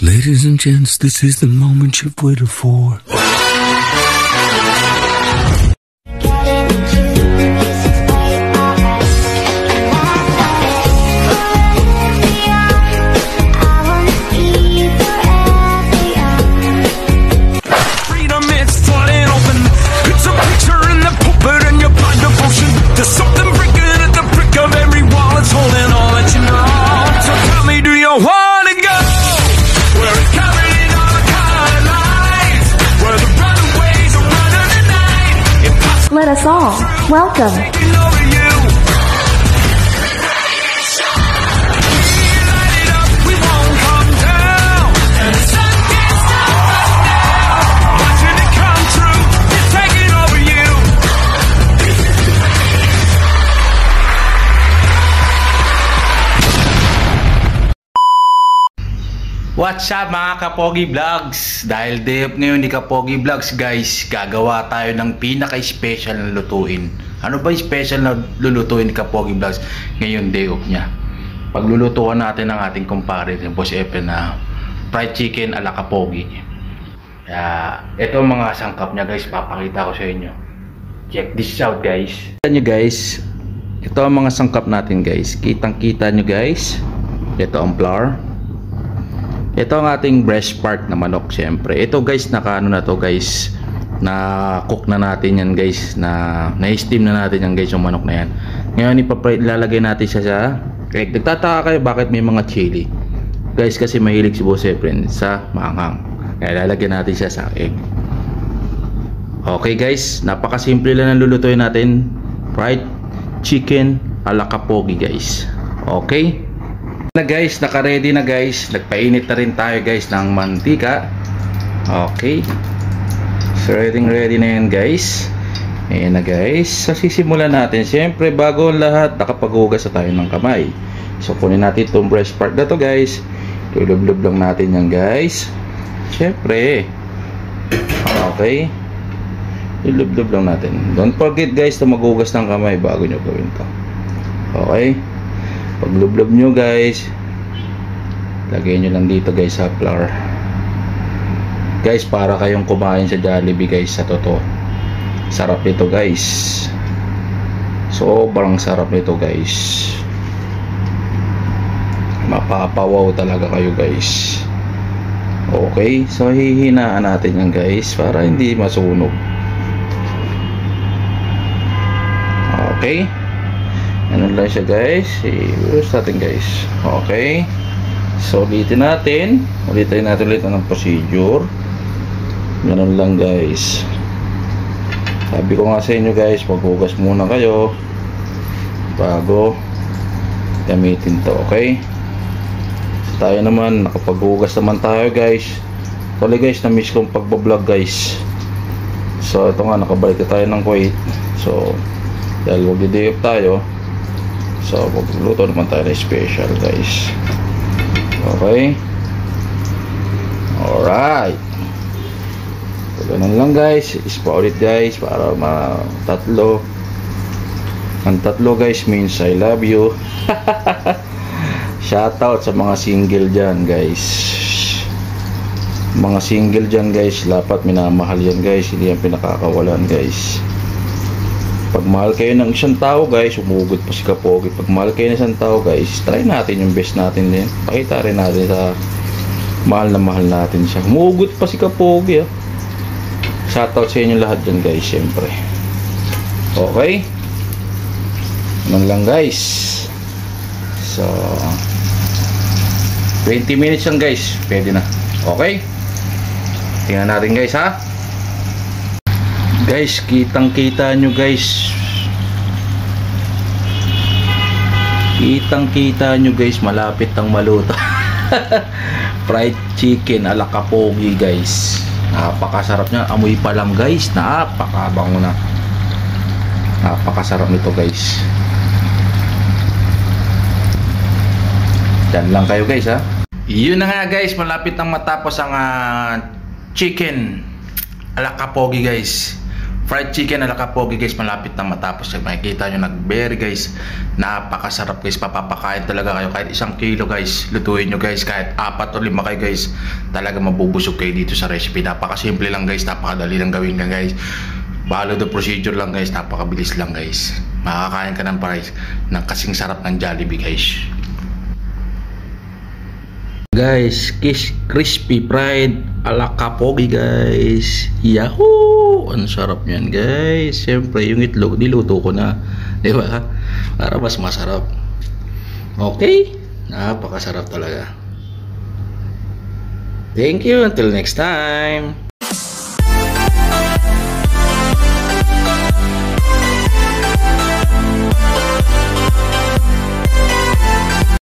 Ladies and gents, this is the moment you've waited for. Freedom is falling open. It's a picture in the pulpit and your blind devotion. There's something breaking at the brick of every wall. It's holding all that you know. So tell me, do you want to go? Where it's covered in all the colored lights, where the runaways are running the night. Impossible. Let us all welcome Taking over you. Light it up, we won't come down. And the sun can't stop us now. Watching it come true, it's taking over you. What's up mga Kapogi Vlogs? Dahil day off ngayon ni Kapogi Vlogs guys, gagawa tayo ng pinaka-special na lutuin. Ano ba yung special na lulutuin ni Kapogi Vlogs ngayon day off niya? Paglulutuan natin ang ating kumpare, yung Boss Epe na fried chicken ala Kapogi. Ito ang mga sangkap niya guys, papakita ko sa inyo. Check this out guys. Kita nyo guys, ito ang mga sangkap natin guys. Kitang-kita nyo guys. Ito ang flour. Ito ang ating breast part na manok syempre. Ito guys, nakaano na to guys, na cook na natin yan guys, na-steam na natin yan guys yung manok na yan. Ngayon ilalagay natin siya sa egg. Nagtataka kayo bakit may mga chili guys, kasi mahilig si Boss Efren sa maanghang, kaya lalagyan natin siya sa egg. Okay guys, napakasimple lang ang lulutuin natin, fried chicken ala Kapogi guys. Okay na guys, naka-ready na guys. Nagpainit na rin tayo guys ng mantika. Okay, so ready na yan guys. Ayan na guys. So sisimulan natin, siyempre bago ang lahat, nakapaghugas na tayo ng kamay. So kunin natin itong breast part na to guys. Ilublob lang natin yan guys, siyempre. Okay, ilublob lang natin. Don't forget guys na maghugas ng kamay bago nyo gawin to. Okay, paglublob nyo guys, lagay nyo lang dito guys sa flour guys, para kayong kumain sa Jollibee guys. Sa totoo, sarap nito guys, sobrang sarap nito guys, mapapawaw talaga kayo guys. Okay, so hihinaan natin yan guys para hindi masunog. Okay, ano lang siya guys, i-use natin guys. Okay, so ulitin natin ulit ang procedure. Ganun lang guys. Sabi ko nga sa inyo guys, maghugas muna kayo bago gamitin to. Okay, so tayo naman, nakapaghugas naman tayo guys. Tuloy guys, na-miss kong pagbablog guys. So ito nga, nakabalik na tayo ng Kuwait. So dahil mag-day off tayo, so magluluto naman tayo na special guys. Okay, alright, so ganun lang guys. Ispa ulit guys para tatlo. Ang tatlo guys means I love you. Shoutout sa mga single dyan guys. Mga single dyan guys, dapat minamahal yan guys, hindi yan pinakakawalan guys. Pag mahal kayo ng isang tao guys, umugot pa si Kapogi. Pag mahal kayo ng isang tao guys, try natin yung best natin din. Pakita rin natin sa mahal na mahal natin siya. Umugot pa si Kapogi ah. Shoutout sa inyo lahat dyan guys, syempre. Okay, ano lang guys. So 20 minutes lang guys, pwede na. Okay, tingnan natin guys ha. Guys, kitang-kita nyo guys. Kitang-kita nyo guys, malapit ang maluto. Fried chicken ala Kapogi guys. Napakasarap niya. Amoy pa lang guys, napakabango na. Napakasarap nito guys. Yan lang kayo guys ha. Yun na nga guys, malapit nang matapos ang chicken ala Kapogi guys. fried chicken na kapogi guys, malapit na matapos. Makikita nyo nag-berry guys. Napakasarap guys, papapakain talaga kayo. Kahit 1 kilo guys, lutuin nyo guys. Kahit 4 o 5 kayo guys, talaga mabubusog kayo dito sa recipe. Napakasimple lang guys, napakadali lang gawin lang guys. Follow the procedure lang guys, napakabilis lang guys. Makakain ka ng price ng kasing sarap ng Jollibee guys. Guys, crispy fried ala kapogi guys. Yahoo! Ang sarap niyan guys. Siyempre yung itlog niluto ko na, di ba? Para mas masarap. Okay? Napakasarap talaga. Thank you, until next time.